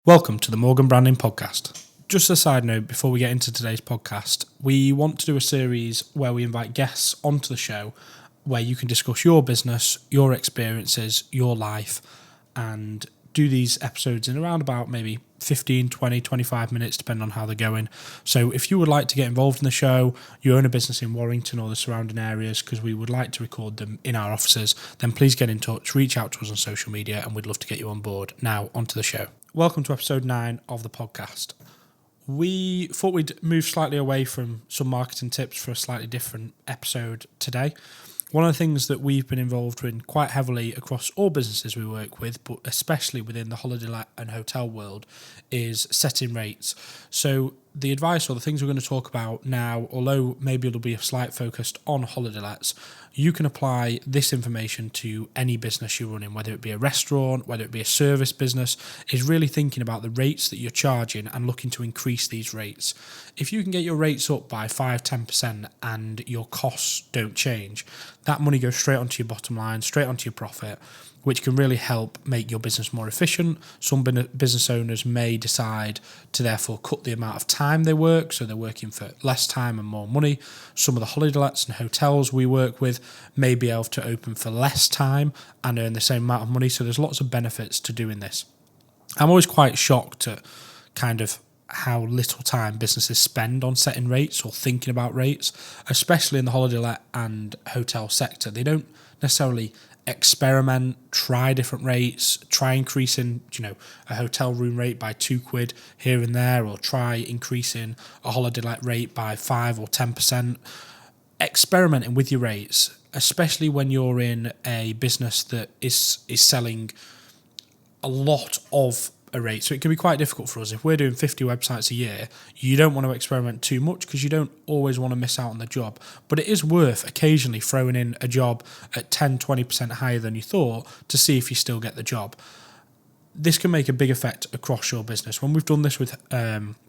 Welcome to the Morgan Branding Podcast. Just a side note before we get into today's podcast, we want to do a series where we invite guests onto the show where you can discuss your business, your experiences, your life, and do these episodes in around about maybe 15, 20, 25 minutes, depending on how they're going. So if you would like to get involved in the show, you own a business in Warrington or the surrounding areas, because we would like to record them in our offices, then please get in touch, reach out to us on social media, and we'd love to get you on board. Now, onto the show. Welcome to episode 9 of the podcast. We thought we'd move slightly away from some marketing tips for a slightly different episode today. One of the things that we've been involved in quite heavily across all businesses we work with, but especially within the holiday let and hotel world, is setting rates. So the advice or the things we're going to talk about now, although maybe it'll be a slight focus on holiday lets, you can apply this information to any business you're running, whether it be a restaurant, whether it be a service business, is really thinking about the rates that you're charging and looking to increase these rates. If you can get your rates up by 5-10% and your costs don't change, that money goes straight onto your bottom line, straight onto your profit, which can really help make your business more efficient. Some business owners may decide to therefore cut the amount of time they work, so they're working for less time and more money. Some of the holiday lets and hotels we work with may be able to open for less time and earn the same amount of money, so there's lots of benefits to doing this. I'm always quite shocked at kind of how little time businesses spend on setting rates or thinking about rates, especially in the holiday let and hotel sector. They don't necessarily experiment, try different rates, try increasing, a hotel room rate by £2 here and there, or try increasing a holiday let rate by 5 or 10%. Experimenting with your rates, especially when you're in a business that is selling a lot of a rate. So it can be quite difficult for us. If we're doing 50 websites a year, you don't want to experiment too much because you don't always want to miss out on the job. But it is worth occasionally throwing in a job at 10-20% higher than you thought to see if you still get the job. This can make a big effect across your business. When we've done this with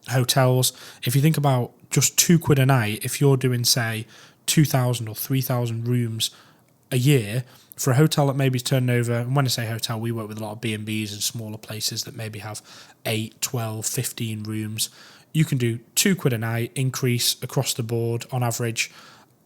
hotels, if you think about just £2 a night, if you're doing, say, 2,000 or 3,000 rooms a year, for a hotel that maybe is turning over, and when I say hotel, we work with a lot of B&Bs and smaller places that maybe have 8, 12, 15 rooms. You can do £2 a night, increase across the board on average.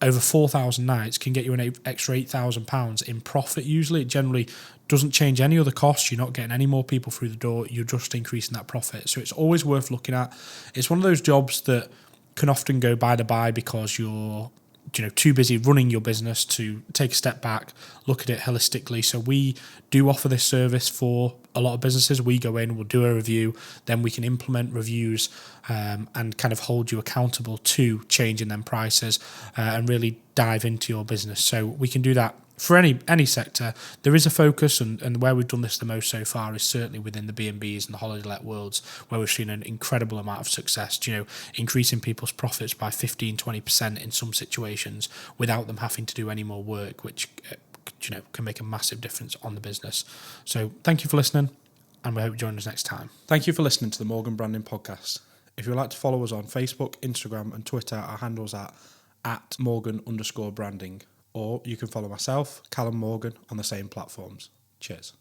Over 4,000 nights can get you an extra £8,000 in profit usually. It generally doesn't change any other costs. You're not getting any more people through the door. You're just increasing that profit. So it's always worth looking at. It's one of those jobs that can often go by the by because you're too busy running your business to take a step back, look at it holistically. So we do offer this service for a lot of businesses. We go in, we'll do a review, then we can implement reviews and kind of hold you accountable to changing them prices and really dive into your business. So we can do that for any sector. There is a focus, and where we've done this the most so far is certainly within the B&Bs and the holiday let worlds, where we've seen an incredible amount of success, increasing people's profits by 15-20% in some situations without them having to do any more work, which can make a massive difference on the business. So thank you for listening, and we hope you join us next time. Thank you for listening to the Morgan Branding Podcast. If you'd like to follow us on Facebook, Instagram and Twitter, our handles are at Morgan_branding. Or you can follow myself, Callum Morgan, on the same platforms. Cheers.